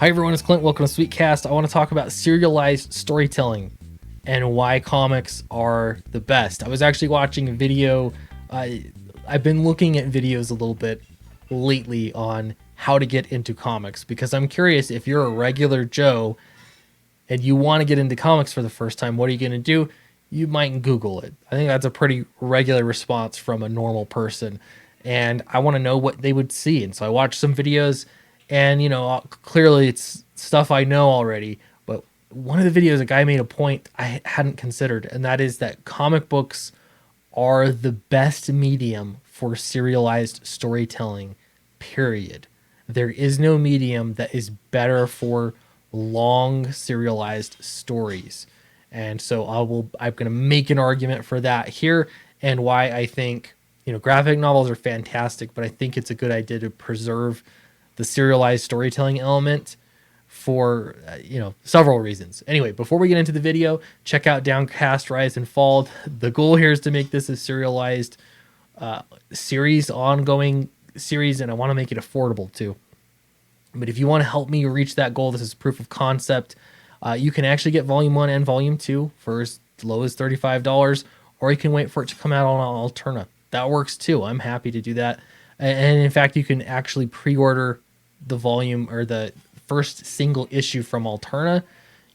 Hi everyone, it's Clint. Welcome to Sweetcast. I want to talk about serialized storytelling and why comics are the best. I was actually watching a video. I've been looking at videos a little bit lately on how to get into comics because I'm curious if you're a regular Joe and you want to get into comics for the first time, what are you going to do? You might Google it. I think that's a pretty regular response from a normal person. And I want to know what they would see. And so I watched some videos and, clearly it's stuff I know already. But one of the videos, a guy made a point I hadn't considered, and that is that comic books are the best medium for serialized storytelling, period. There is no medium that is better for long serialized stories. And so I'm going to make an argument for that here and why I think, graphic novels are fantastic, but I think it's a good idea to preserve the serialized storytelling element for several reasons. Anyway, before we get into the video, check out Downcast, Rise and Fall. The goal here is to make this a serialized ongoing series, and I want to make it affordable too. But if you want to help me reach that goal, this is proof of concept. You can actually get Volume 1 and Volume 2 for as low as $35, or you can wait for it to come out on Alterna. That works too. I'm happy to do that. And in fact, you can actually pre-order the volume or the first single issue from Alterna.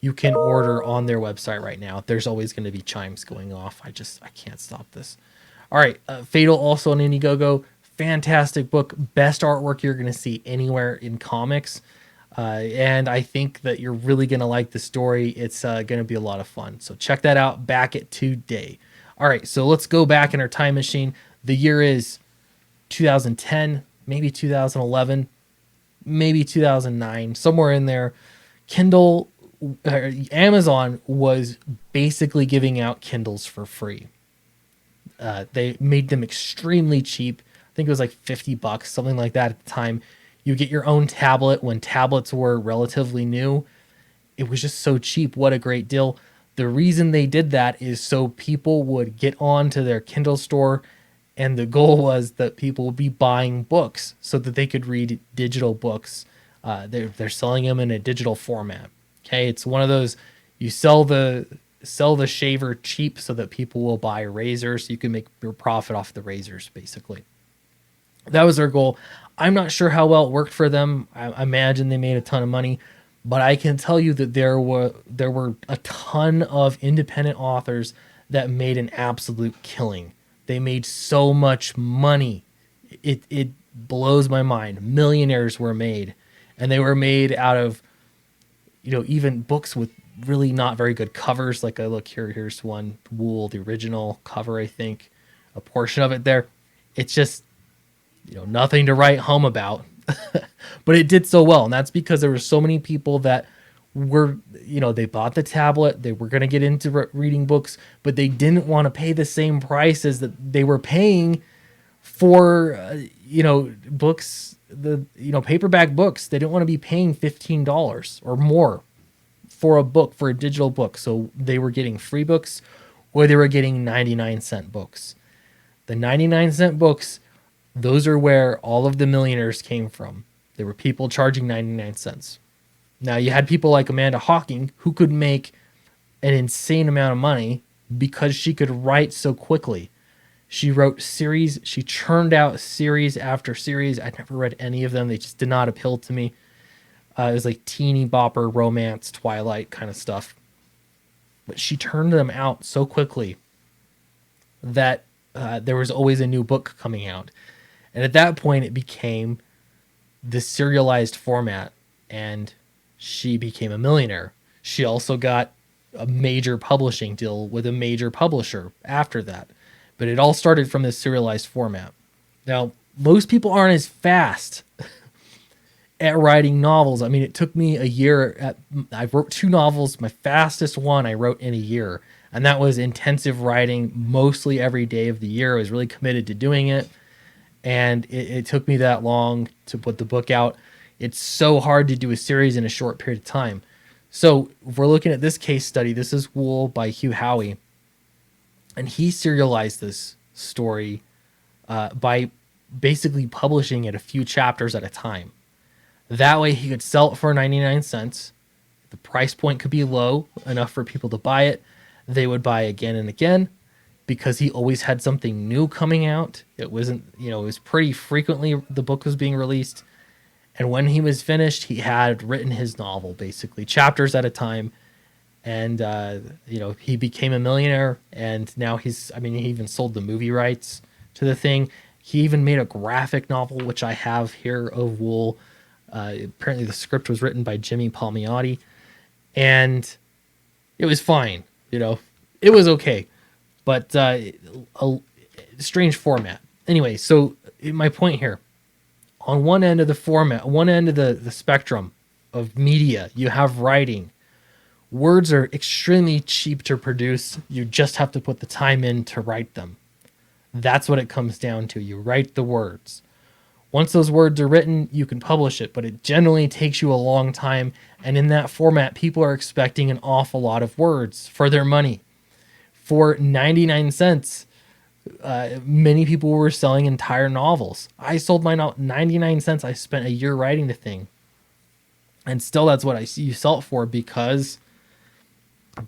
You can order on their website right now. There's always going to be chimes going off. I can't stop this. All right. Fatal, also on Indiegogo. Fantastic book. Best artwork you're going to see anywhere in comics. And I think that you're really going to like the story. It's going to be a lot of fun. So check that out. Back it today. All right. So let's go back in our time machine. The year is 2010, maybe 2011, maybe 2009, somewhere in there. Amazon was basically giving out Kindles for free. They made them extremely cheap. I think it was like $50, something like that at the time. You get your own tablet when tablets were relatively new. It was just so cheap. What a great deal. The reason they did that is so people would get onto their Kindle store, and the goal was that people would be buying books so that they could read digital books. They're selling them in a digital format. Okay, it's one of those, you sell the shaver cheap so that people will buy razors. So you can make your profit off the razors, basically. That was their goal. I'm not sure how well it worked for them. I imagine they made a ton of money, but I can tell you that there were a ton of independent authors that made an absolute killing. They made so much money. It blows my mind. Millionaires were made, and they were made out of, even books with really not very good covers. Like I look here, here's one, Wool, the original cover, I think, a portion of it there. It's just, nothing to write home about, but it did so well. And that's because there were so many people that were, they bought the tablet, they were going to get into reading books, but they didn't want to pay the same prices that they were paying for, books, paperback books. They didn't want to be paying $15 or more for a book, for a digital book. So they were getting free books, or they were getting 99-cent books. The 99-cent books, those are where all of the millionaires came from. There were people charging 99 cents. Now, you had people like Amanda Hawking who could make an insane amount of money because she could write so quickly. She wrote series. She churned out series after series. I never read any of them. They just did not appeal to me. It was like teeny bopper, romance, Twilight kind of stuff. But she turned them out so quickly that there was always a new book coming out. And at that point, it became the serialized format, and she became a millionaire. She also got a major publishing deal with a major publisher after that. But it all started from this serialized format. Now, most people aren't as fast at writing novels. I mean, it took me a year. I wrote 2 novels. My fastest one I wrote in a year, and that was intensive writing mostly every day of the year. I was really committed to doing it. And it took me that long to put the book out. It's so hard to do a series in a short period of time. So if we're looking at this case study, this is Wool by Hugh Howey. And he serialized this story by basically publishing it a few chapters at a time. That way he could sell it for 99 cents. The price point could be low enough for people to buy it. They would buy again and again because he always had something new coming out. It wasn't, it was pretty frequently the book was being released. And when he was finished, he had written his novel, basically, chapters at a time. And, he became a millionaire. And now he even sold the movie rights to the thing. He even made a graphic novel, which I have here, of Wool. Apparently, the script was written by Jimmy Palmiotti. And it was fine, it was okay. But a strange format. Anyway, so my point here, on one end of the format, one end of the spectrum of media, you have writing. Words are extremely cheap to produce. You just have to put the time in to write them. That's what it comes down to. You write the words. Once those words are written, you can publish it, but it generally takes you a long time. And in that format, people are expecting an awful lot of words for their money. For 99 cents, many people were selling entire novels. I sold mine out 99 cents. I spent a year writing the thing. And still, that's what you sell it for, because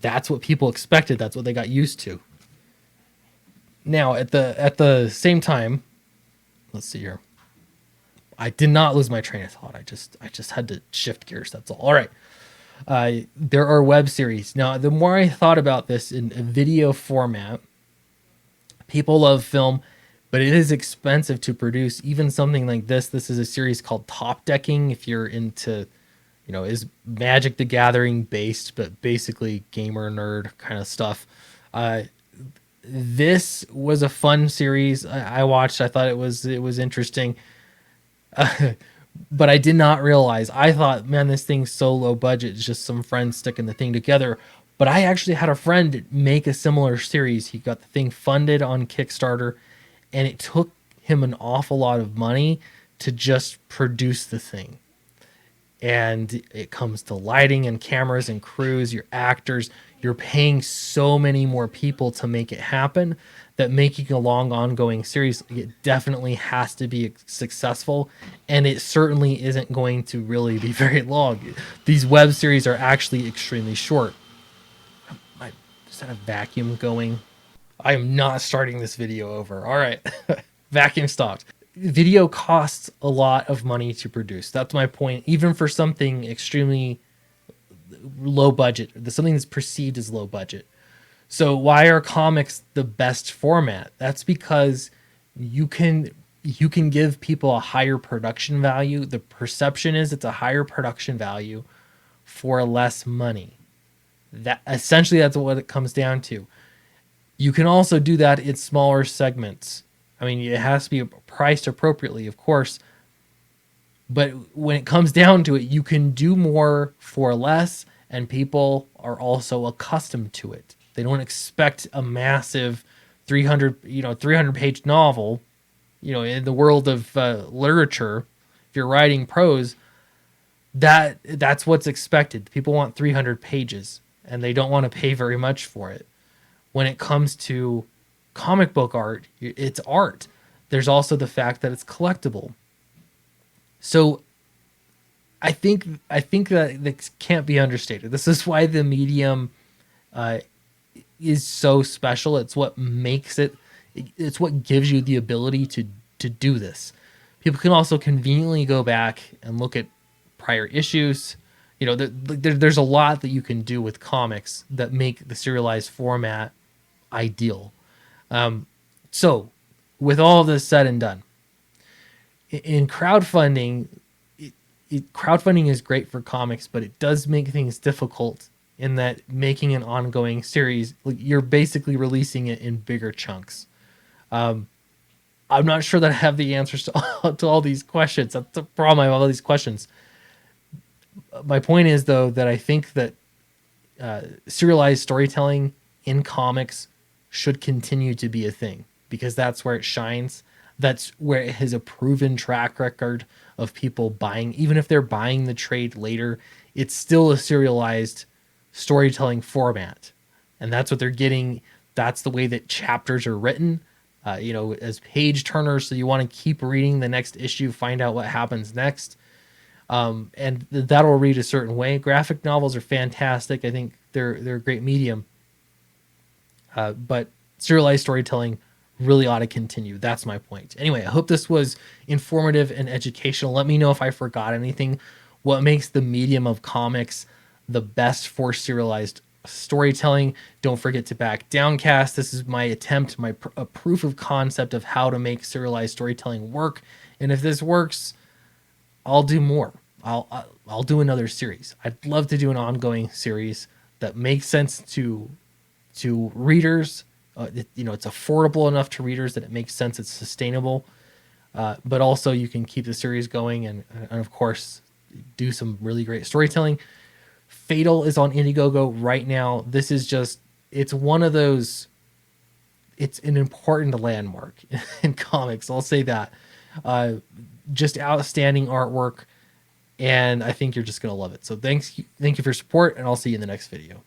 that's what people expected. That's what they got used to. Now, at the same time, let's see here. I did not lose my train of thought. I just had to shift gears. That's all. All right. There are web series. Now, the more I thought about this in a video format, people love film, but it is expensive to produce even something like this. This is a series called Top Decking. If you're into, is Magic the Gathering based, but basically gamer nerd kind of stuff. This was a fun series. I watched. I thought it was interesting. But I did not realize. I thought, man, this thing's so low budget. It's just some friends sticking the thing together. But I actually had a friend make a similar series. He got the thing funded on Kickstarter, and it took him an awful lot of money to just produce the thing. And it comes to lighting and cameras and crews, your actors. You're paying so many more people to make it happen that making a long ongoing series, it definitely has to be successful, and it certainly isn't going to really be very long. These web series are actually extremely short. Is that a vacuum going? I am not starting this video over. All right. Vacuum stopped. Video costs a lot of money to produce. That's my point. Even for something extremely low budget, something that's perceived as low budget. So why are comics the best format? That's because you can give people a higher production value. The perception is it's a higher production value for less money. That essentially, that's what it comes down to. You can also do that in smaller segments. I mean, it has to be priced appropriately, of course. But when it comes down to it, you can do more for less, and people are also accustomed to it. They don't expect a massive 300 page novel. In the world of literature, if you're writing prose, that's what's expected. People want 300 pages, and they don't want to pay very much for it. When it comes to comic book art, it's art. There's also the fact that it's collectible. So I think that this can't be understated. This is why the medium is so special. It's what makes it. It's what gives you the ability to do this. People can also conveniently go back and look at prior issues. There's a lot that you can do with comics that make the serialized format ideal. So, with all this said and done, in crowdfunding, crowdfunding is great for comics, but it does make things difficult in that making an ongoing series, you're basically releasing it in bigger chunks. I'm not sure that I have the answers to all these questions. That's the problem. I have all these questions. My point is, though, that I think that serialized storytelling in comics should continue to be a thing, because that's where it shines. That's where it has a proven track record of people buying. Even if they're buying the trade later, it's still a serialized storytelling format. And that's what they're getting. That's the way that chapters are written, as page turners. So you want to keep reading the next issue, find out what happens next. And that'll read a certain way. Graphic novels are fantastic. I think they're a great medium. But serialized storytelling really ought to continue. That's my point. Anyway, I hope this was informative and educational. Let me know if I forgot anything. What makes the medium of comics the best for serialized storytelling? Don't forget to back Downcast. This is my attempt, a proof of concept of how to make serialized storytelling work. And if this works, I'll do more. I'll do another series. I'd love to do an ongoing series that makes sense to readers. It's affordable enough to readers that it makes sense. It's sustainable, but also you can keep the series going and of course do some really great storytelling. Fatal is on Indiegogo right now. This is it's one of those. It's an important landmark in comics. I'll say that. Just outstanding artwork, and I think you're just gonna love it. So thank you for your support, and I'll see you in the next video.